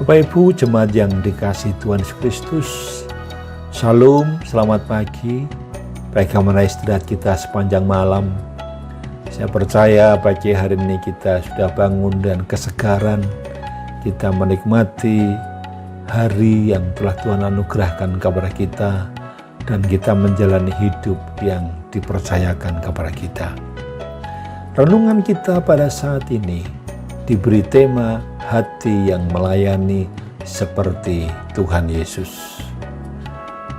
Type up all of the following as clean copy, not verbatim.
Bapak Ibu jemaat yang dikasihi Tuhan Yesus Kristus, Shalom, selamat pagi. Bagaimana istirahat kita sepanjang malam? Saya percaya pagi hari ini kita sudah bangun dan kesegaran. Kita menikmati hari yang telah Tuhan anugerahkan kepada kita, dan kita menjalani hidup yang dipercayakan kepada kita. Renungan kita pada saat ini diberi tema hati yang melayani seperti Tuhan Yesus.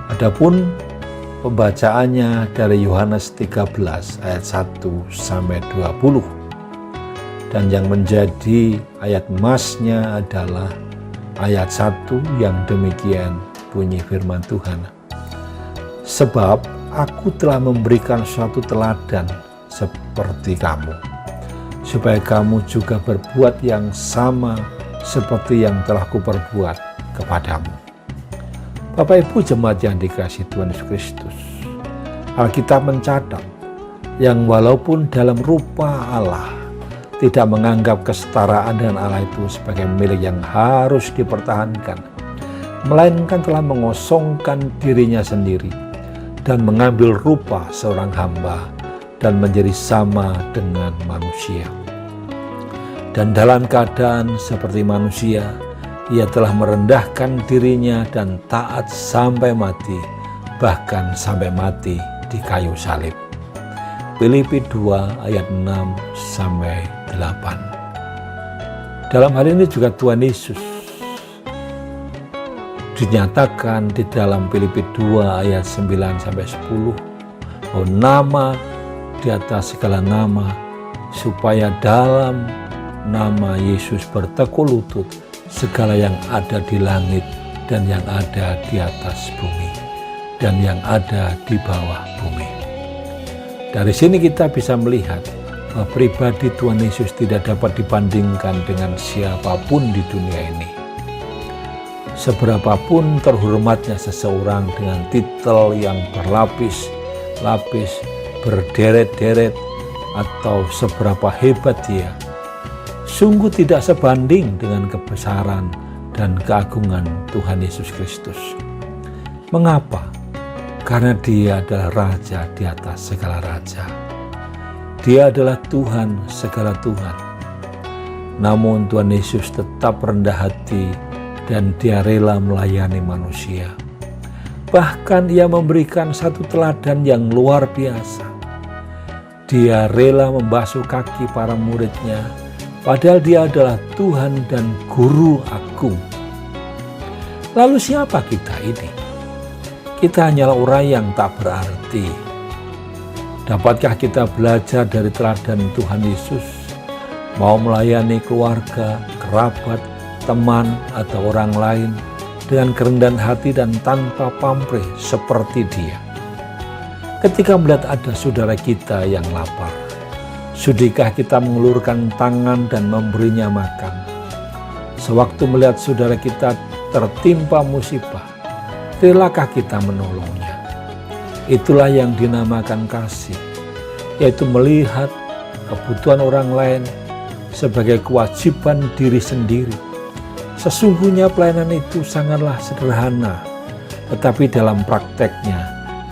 Adapun pembacaannya dari Yohanes 13 ayat 1 sampai 20. Dan yang menjadi ayat emasnya adalah ayat 1 yang demikian bunyi firman Tuhan. Sebab aku telah memberikan suatu teladan seperti kamu, supaya kamu juga berbuat yang sama seperti yang telah kuperbuat kepadamu. Bapak Ibu jemaat yang dikasihi Tuhan Yesus Kristus, Alkitab mencatat yang walaupun dalam rupa Allah tidak menganggap kesetaraan dengan Allah itu sebagai milik yang harus dipertahankan, melainkan telah mengosongkan dirinya sendiri dan mengambil rupa seorang hamba dan menjadi sama dengan manusia. Dan dalam keadaan seperti manusia, ia telah merendahkan dirinya dan taat sampai mati, bahkan sampai mati di kayu salib. Filipi 2 ayat 6 sampai 8. Dalam hal ini juga Tuhan Yesus dinyatakan di dalam Filipi 2 ayat 9 sampai 10 bahwa nama di atas segala nama, supaya dalam nama Yesus bertekuk lutut segala yang ada di langit dan yang ada di atas bumi dan yang ada di bawah bumi. Dari sini kita bisa melihat bahwa pribadi Tuhan Yesus tidak dapat dibandingkan dengan siapapun di dunia ini. Seberapapun terhormatnya seseorang dengan titel yang berlapis-lapis, berderet-deret, atau seberapa hebat dia, sungguh tidak sebanding dengan kebesaran dan keagungan Tuhan Yesus Kristus. Mengapa? Karena dia adalah Raja di atas segala raja. Dia adalah Tuhan segala Tuhan. Namun Tuhan Yesus tetap rendah hati dan dia rela melayani manusia. Bahkan ia memberikan satu teladan yang luar biasa. Dia rela membasuh kaki para muridnya, padahal dia adalah Tuhan dan Guru Agung. Lalu siapa kita ini? Kita hanyalah orang yang tak berarti. Dapatkah kita belajar dari teladan Tuhan Yesus? Mau melayani keluarga, kerabat, teman, atau orang lain dengan kerendahan hati dan tanpa pamrih seperti dia. Ketika melihat ada saudara kita yang lapar, sudikah kita mengulurkan tangan dan memberinya makan? Sewaktu melihat saudara kita tertimpa musibah, relakah kita menolongnya? Itulah yang dinamakan kasih, yaitu melihat kebutuhan orang lain sebagai kewajiban diri sendiri. Sesungguhnya pelayanan itu sangatlah sederhana, tetapi dalam prakteknya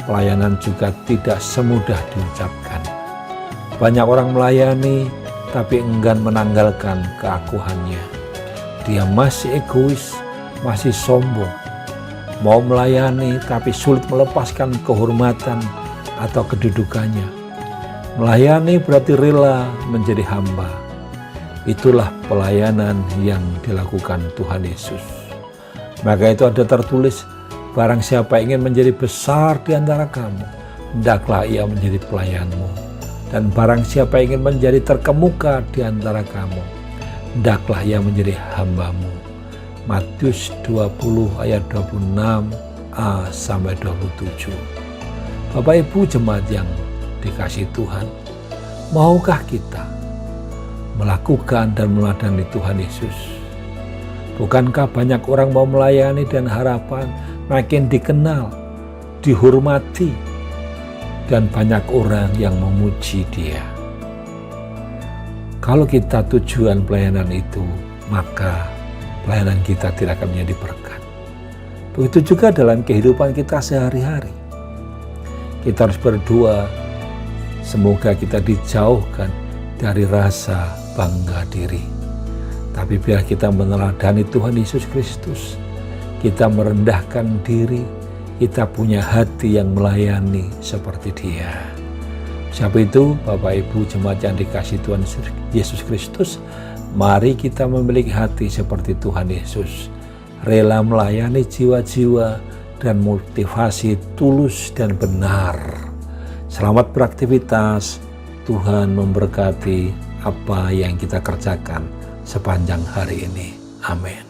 pelayanan juga tidak semudah diucapkan. Banyak orang melayani tapi enggan menanggalkan keakuannya. Dia masih egois, masih sombong. Mau melayani tapi sulit melepaskan kehormatan atau kedudukannya. Melayani berarti rela menjadi hamba. Itulah pelayanan yang dilakukan Tuhan Yesus. Maka itu ada tertulis, barang siapa ingin menjadi besar di antara kamu, hendaklah ia menjadi pelayanmu. Dan barang siapa ingin menjadi terkemuka di antara kamu, hendaklah ia menjadi hambamu. Matius 20 ayat 26a sampai 27. Bapak Ibu jemaat yang dikasihi Tuhan, maukah kita melakukan dan meladani Tuhan Yesus? Bukankah banyak orang mau melayani dan harapan makin dikenal, dihormati, dan banyak orang yang memuji dia? Kalau kita tujuan pelayanan itu, maka pelayanan kita tidak akan menjadi berkat. Begitu juga dalam kehidupan kita sehari-hari. Kita harus berdoa, semoga kita dijauhkan dari rasa bangga diri. Tapi biar kita meneladani Tuhan Yesus Kristus, kita merendahkan diri, kita punya hati yang melayani seperti Dia. Sebab itu, Bapak Ibu jemaat yang dikasihi Tuhan Yesus Kristus, mari kita memiliki hati seperti Tuhan Yesus, rela melayani jiwa-jiwa dan motivasi tulus dan benar. Selamat beraktivitas, Tuhan memberkati apa yang kita kerjakan sepanjang hari ini. Amin.